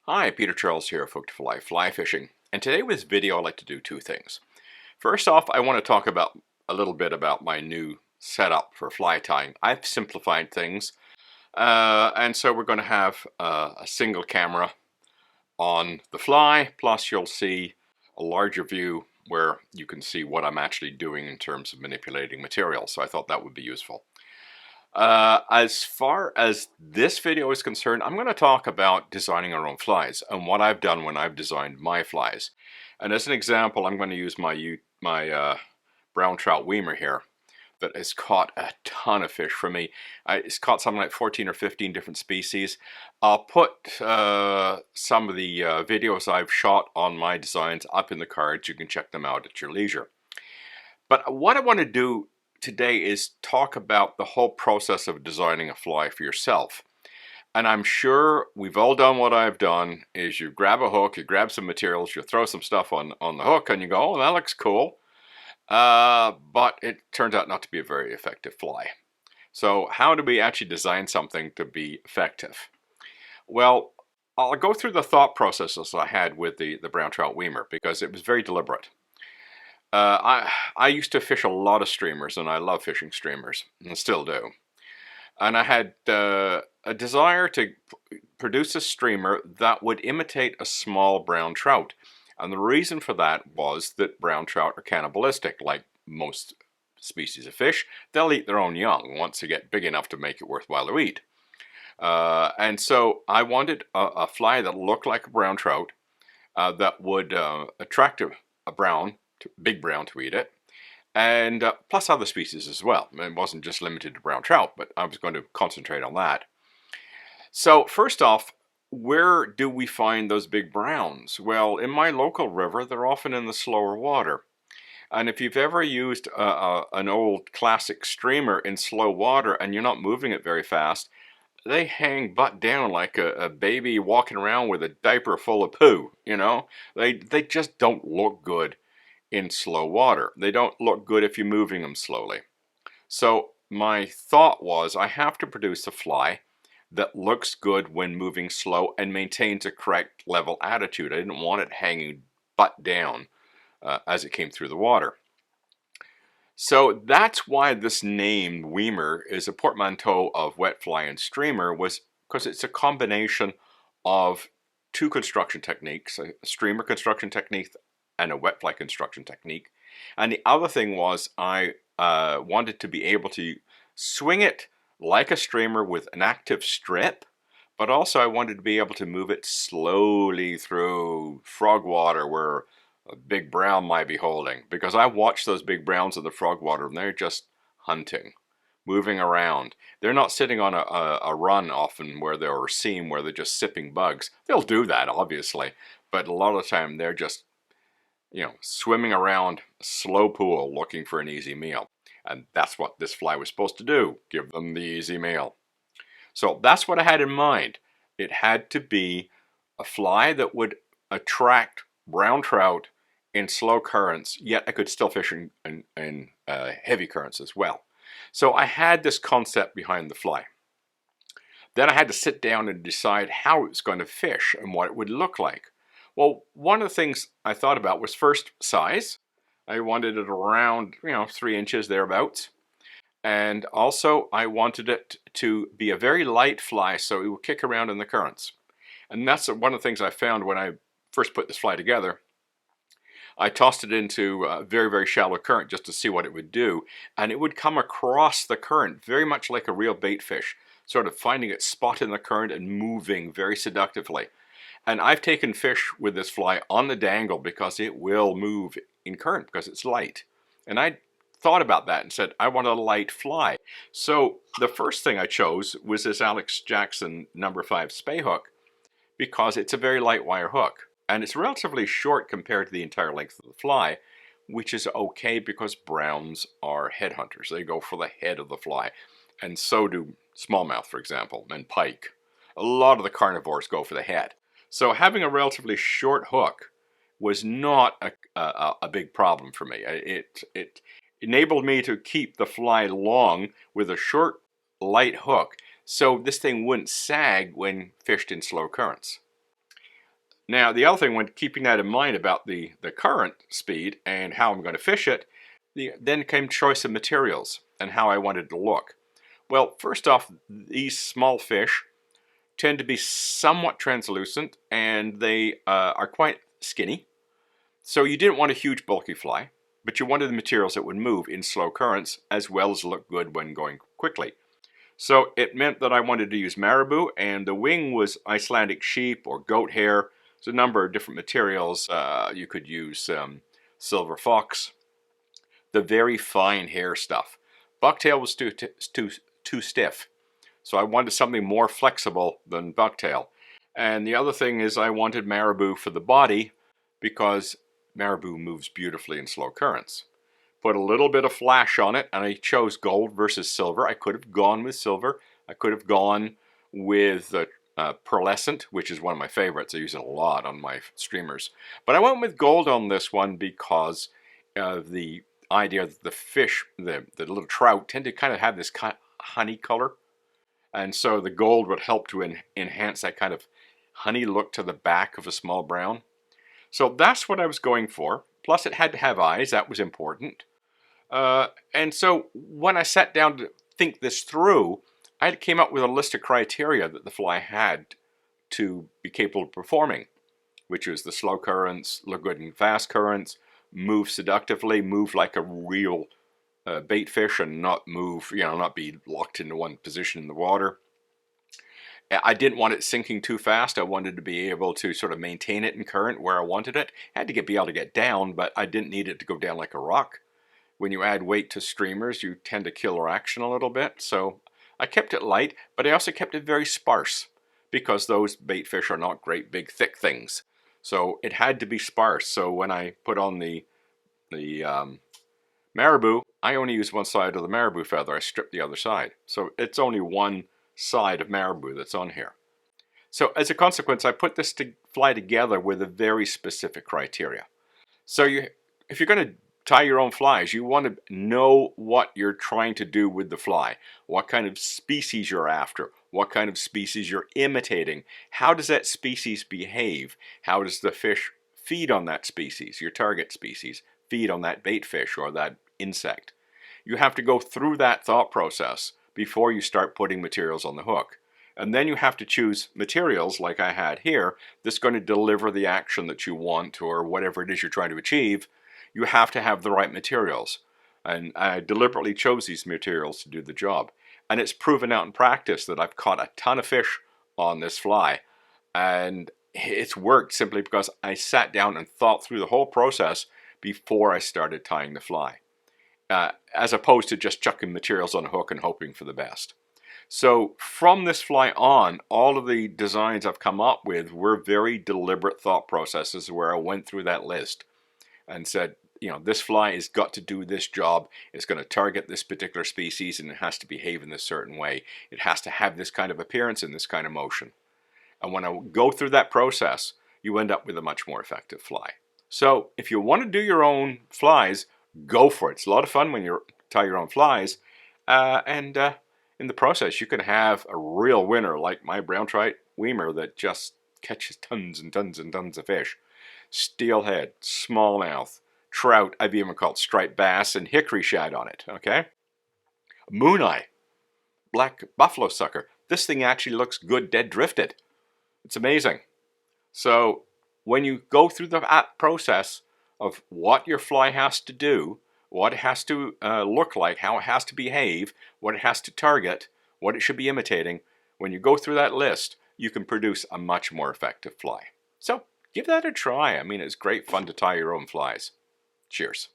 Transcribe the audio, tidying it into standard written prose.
Hi, Peter Charles here of Hooked for Life Fly Fishing, and today with this video I'd like to do two things. First off, I want to talk about a little bit about my new setup for fly tying. I've simplified things, and so we're going to have a single camera on the fly, plus you'll see a larger view where you can see what I'm actually doing in terms of manipulating material, so I thought that would be useful. As far as this video is concerned, I'm going to talk about designing our own flies and what I've done when I've designed my flies. And as an example, I'm going to use my brown trout Weimer here that has caught a ton of fish for me. It's caught something like 14 or 15 different species. I'll put some of the videos I've shot on my designs up in the cards. You can check them out at your leisure. But what I want to do today is talk about the whole process of designing a fly for yourself. And I'm sure we've all done what I've done, is you grab a hook, you grab some materials, you throw some stuff on the hook and you go, oh, that looks cool. But it turns out not to be a very effective fly. So how do we actually design something to be effective? Well, I'll go through the thought processes I had with the brown trout Weimer because it was very deliberate. I used to fish a lot of streamers, and I love fishing streamers, and still do. And I had a desire to produce a streamer that would imitate a small brown trout. And the reason for that was that brown trout are cannibalistic, like most species of fish. They'll eat their own young once they get big enough to make it worthwhile to eat. And so I wanted a fly that looked like a brown trout that would attract a big brown to eat it, and plus other species as well. It wasn't just limited to brown trout, but I was going to concentrate on that. So first off, where do we find those big browns? Well, in my local river, they're often in the slower water. And if you've ever used an old classic streamer in slow water and you're not moving it very fast, they hang butt down like a baby walking around with a diaper full of poo, you know? They just don't look good in slow water. They don't look good if you're moving them slowly. So my thought was I have to produce a fly that looks good when moving slow and maintains a correct level attitude. I didn't want it hanging butt down as it came through the water. So that's why this name Weimer is a portmanteau of wet fly and streamer, was because it's a combination of two construction techniques, a streamer construction technique and a wet fly construction technique. And the other thing was I wanted to be able to swing it like a streamer with an active strip, but also I wanted to be able to move it slowly through frog water where a big brown might be holding, because I watch those big browns in the frog water and they're just hunting, moving around. They're not sitting on a run often where they're, or a seam where they're just sipping bugs. They'll do that obviously, but a lot of the time they're just, you know, swimming around a slow pool looking for an easy meal. And that's what this fly was supposed to do, give them the easy meal. So that's what I had in mind. It had to be a fly that would attract brown trout in slow currents, yet I could still fish in heavy currents as well. So I had this concept behind the fly. Then I had to sit down and decide how it was going to fish and what it would look like. Well, one of the things I thought about was first size. I wanted it around, 3 inches thereabouts. And also I wanted it to be a very light fly so it would kick around in the currents. And that's one of the things I found when I first put this fly together. I tossed it into a very, very shallow current just to see what it would do. And it would come across the current very much like a real bait fish, sort of finding its spot in the current and moving very seductively. And I've taken fish with this fly on the dangle because it will move in current because it's light. And I thought about that and said, I want a light fly. So the first thing I chose was this Alex Jackson No. 5 Spey hook because it's a very light wire hook. And it's relatively short compared to the entire length of the fly, which is okay because browns are headhunters. They go for the head of the fly. And so do smallmouth, for example, and pike. A lot of the carnivores go for the head. So having a relatively short hook was not a big problem for me. It enabled me to keep the fly long with a short, light hook, so this thing wouldn't sag when fished in slow currents. Now, the other thing, when keeping that in mind about the current speed and how I'm going to fish it, then came choice of materials and how I wanted to look. Well, first off, these small fish tend to be somewhat translucent, and they are quite skinny. So you didn't want a huge bulky fly, but you wanted the materials that would move in slow currents as well as look good when going quickly. So it meant that I wanted to use marabou, and the wing was Icelandic sheep or goat hair. There's a number of different materials. You could use silver fox, the very fine hair stuff. Bucktail was too stiff, so I wanted something more flexible than bucktail. And the other thing is I wanted marabou for the body because marabou moves beautifully in slow currents. Put a little bit of flash on it, and I chose gold versus silver. I could have gone with silver. I could have gone with pearlescent, which is one of my favorites. I use it a lot on my streamers. But I went with gold on this one because of the idea that the fish, the little trout, tend to kind of have this honey color. And so the gold would help to enhance that kind of honey look to the back of a small brown. So that's what I was going for. Plus it had to have eyes, that was important. And so when I sat down to think this through, I came up with a list of criteria that the fly had to be capable of performing, which was the slow currents, look good in fast currents, move seductively, move like a real bait fish and not move, not be locked into one position in the water. I didn't want it sinking too fast. I wanted to be able to sort of maintain it in current where I wanted it. I had to be able to get down, but I didn't need it to go down like a rock. When you add weight to streamers, you tend to kill our action a little bit. So I kept it light, but I also kept it very sparse because those bait fish are not great big thick things. So it had to be sparse. So when I put on the marabou, I only used one side of the marabou feather. I stripped the other side. So it's only one side of marabou that's on here. So as a consequence, I put this fly together with a very specific criteria. So if you're going to tie your own flies, you want to know what you're trying to do with the fly, what kind of species you're after, what kind of species you're imitating, how does that species behave, how does the fish feed on that species, your target species, feed on that bait fish or that insect. You have to go through that thought process before you start putting materials on the hook. And then you have to choose materials like I had here that's going to deliver the action that you want or whatever it is you're trying to achieve. You have to have the right materials. And I deliberately chose these materials to do the job. And it's proven out in practice that I've caught a ton of fish on this fly. And it's worked simply because I sat down and thought through the whole process before I started tying the fly. As opposed to just chucking materials on a hook and hoping for the best. So from this fly on, all of the designs I've come up with were very deliberate thought processes where I went through that list and said, this fly has got to do this job. It's going to target this particular species and it has to behave in this certain way. It has to have this kind of appearance and this kind of motion. And when I go through that process, you end up with a much more effective fly. So if you want to do your own flies, go for it. It's a lot of fun when you tie your own flies. In the process, you can have a real winner like my brown trout Weimer that just catches tons and tons and tons of fish. Steelhead, smallmouth, trout, I've even called striped bass and hickory shad on it, okay? Mooneye, black buffalo sucker. This thing actually looks good dead drifted. It's amazing. So when you go through the process of what your fly has to do, what it has to look like, how it has to behave, what it has to target, what it should be imitating, when you go through that list, you can produce a much more effective fly. So give that a try. I mean, it's great fun to tie your own flies. Cheers.